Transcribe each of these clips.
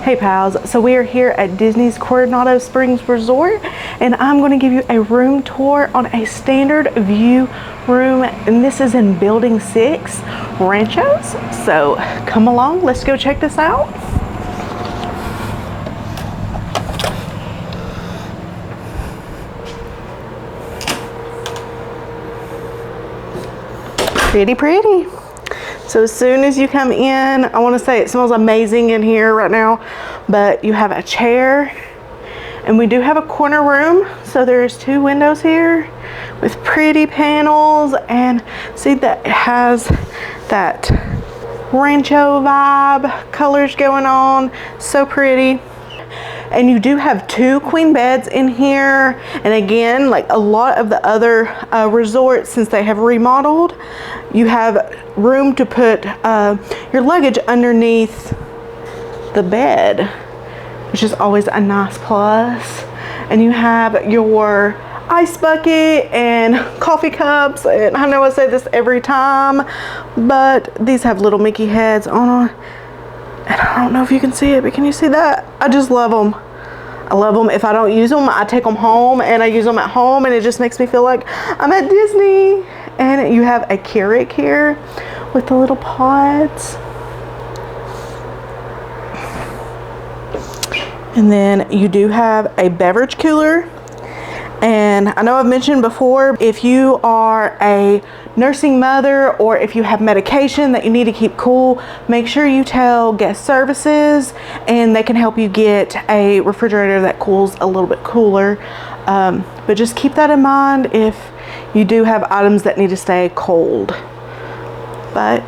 Hey pals, so we are here at Disney's Coronado Springs Resort and I'm going to give you a room tour on a standard view room, and this is in Building 6, Ranchos. So come along, let's go check this out. Pretty. So as soon as you come in, I want to say it smells amazing in here right now, but you have a chair and we do have a corner room. So there's 2 windows here with pretty panels, and see that it has that rancho vibe colors going on. So pretty. And you do have 2 queen beds in here, and again, like a lot of the other resorts, since they have remodeled, you have room to put your luggage underneath the bed, which is always a nice plus. And you have your ice bucket and coffee cups, and I know I say this every time, but these have little Mickey heads on them. And I don't know if you can see it, but can you see that? I just love them. I love them. If I don't use them, I take them home and I use them at home, and it just makes me feel like I'm at Disney. And you have a Keurig here with the little pods. And then you do have a beverage cooler. And I know I've mentioned before, if you are a nursing mother or if you have medication that you need to keep cool, make sure you tell guest services and they can help you get a refrigerator that cools a little bit cooler. But just keep that in mind if you do have items that need to stay cold. But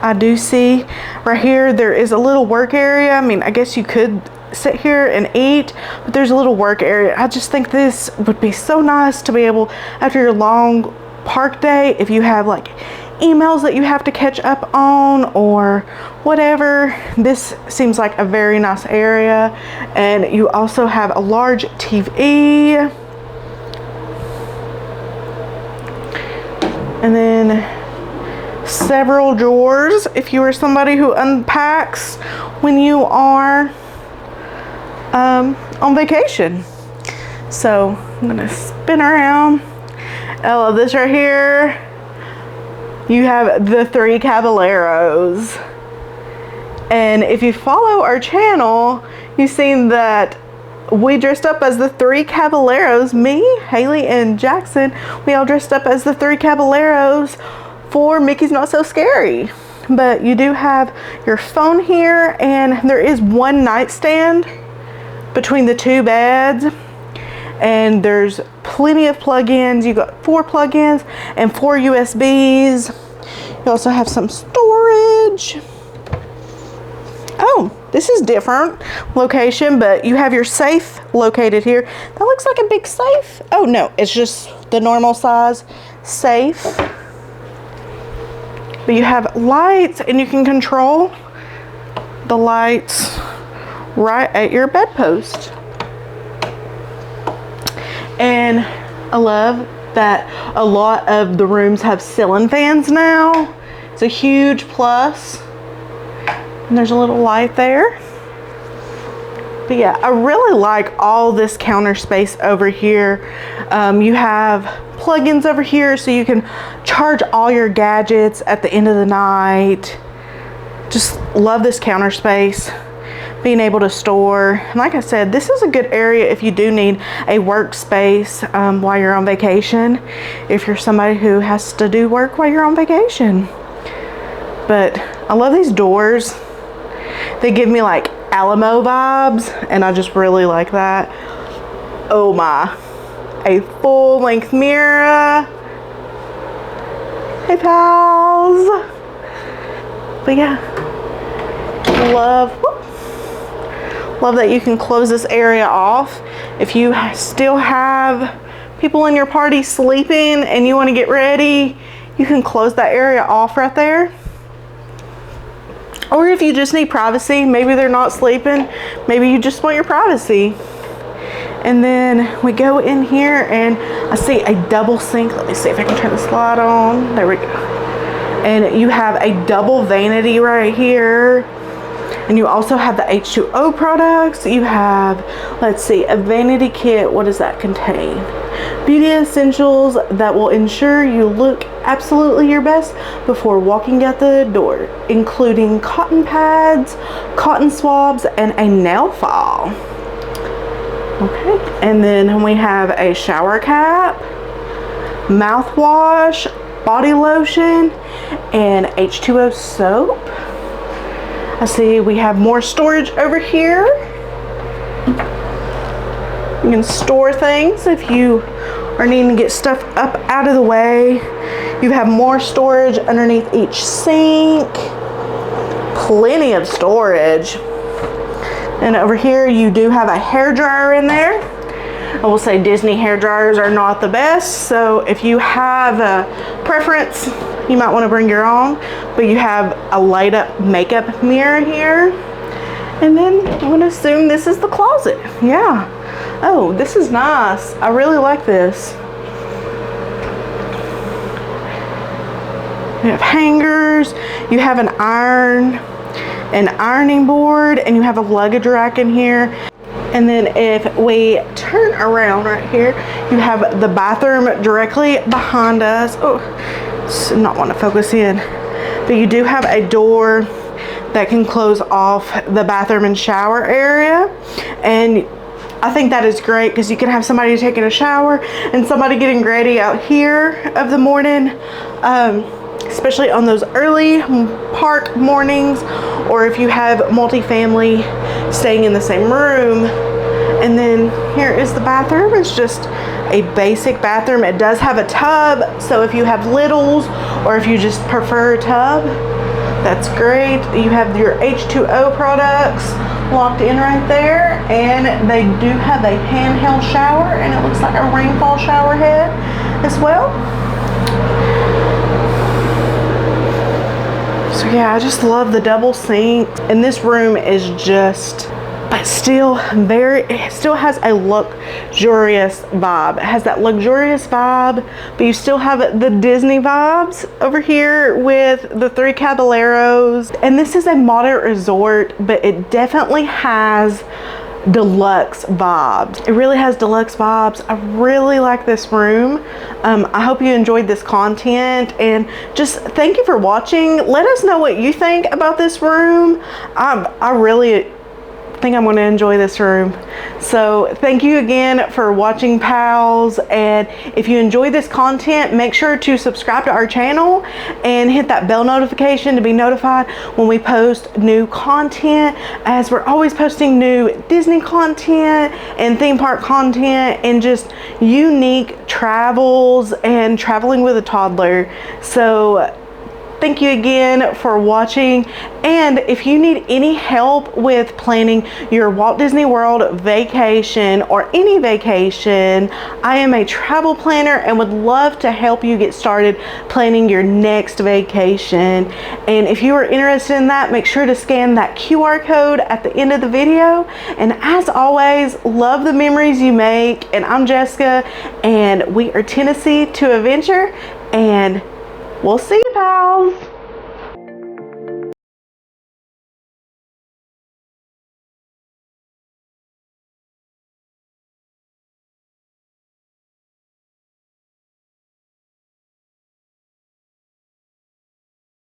I do see right here there is a little work area. I mean, I guess you could sit here and eat, but there's a little work area. I just think this would be so nice to be able, after your long park day, if you have like emails that you have to catch up on or whatever, this seems like a very nice area. And you also have a large TV, and then several drawers if you are somebody who unpacks when you are on vacation. So I'm gonna spin around. I love this right here. You have the 3 Caballeros, and if you follow our channel, you've seen that we dressed up as the 3 Caballeros. Me, Haley, and Jackson, we all dressed up as the 3 Caballeros for Mickey's Not So Scary. But you do have your phone here, and there is 1 nightstand between the 2 beds, and there's plenty of plug-ins. You got 4 plug-ins and 4 USBs. You also have some storage. Oh, this is different location, but you have your safe located here. That looks like a big safe. Oh no, it's just the normal size safe. But you have lights, and you can control the lights right at your bedpost. And I love that a lot of the rooms have ceiling fans now. It's a huge plus. And there's a little light there. But yeah, I really like all this counter space over here. You have plugins over here so you can charge all your gadgets at the end of the night. Just love this counter space, being able to store. And like I said, this is a good area if you do need a workspace while you're on vacation, if you're somebody who has to do work while you're on vacation. But I love these doors. They give me like Alamo vibes, and I just really like that. Oh my, a full-length mirror. Hey pals. But yeah, love that you can close this area off. If you still have people in your party sleeping and you want to get ready, you can close that area off right there. Or if you just need privacy, maybe they're not sleeping, maybe you just want your privacy. And then we go in here and I see a double sink. Let me see if I can turn the slide on. There we go. And you have a double vanity right here. And you also have the H2O products. You have, let's see, a vanity kit. What does that contain? Beauty essentials that will ensure you look absolutely your best before walking out the door, including cotton pads, cotton swabs, and a nail file. Okay, and then we have a shower cap, mouthwash, body lotion, and H2O soap. I see we have more storage over here. You can store things if you are needing to get stuff up out of the way. You have more storage underneath each sink. Plenty of storage. And over here you do have a hair dryer in there. I will say Disney hair dryers are not the best, so if you have a preference, you might want to bring your own. But you have a light up makeup mirror here. And then I'm going to assume this is the closet. Yeah. Oh, this is nice. I really like this. You have hangers. You have an ironing board, and you have a luggage rack in here. And then if we turn around right here, you have the bathroom directly behind us. Oh, not want to focus in. But you do have a door that can close off the bathroom and shower area. And I think that is great because you can have somebody taking a shower and somebody getting ready out here of the morning, especially on those early park mornings, or if you have multifamily staying in the same room. And then here is the bathroom. It's just a basic bathroom. It does have a tub, so if you have littles or if you just prefer a tub, that's great. You have your H2O products locked in right there, and they do have a handheld shower, and it looks like a rainfall shower head as well. So yeah, I just love the double sink, and this room is just, but still it still has a luxurious vibe. It has that luxurious vibe, but you still have the Disney vibes over here with the 3 Caballeros. And this is a moderate resort, but it definitely has deluxe vibes. It really has deluxe vibes. I really like this room. I hope you enjoyed this content, and just thank you for watching. Let us know what you think about this room. I really think I'm going to enjoy this room. So thank you again for watching, pals, and if you enjoy this content, make sure to subscribe to our channel and hit that bell notification to be notified when we post new content, as we're always posting new Disney content and theme park content and just unique travels and traveling with a toddler. So thank you again for watching, and if you need any help with planning your Walt Disney World vacation or any vacation, I am a travel planner and would love to help you get started planning your next vacation. And if you are interested in that, make sure to scan that QR code at the end of the video. And as always, love the memories you make. And I'm Jessica, and we are Tennessee to Adventure, and we'll see you, pals.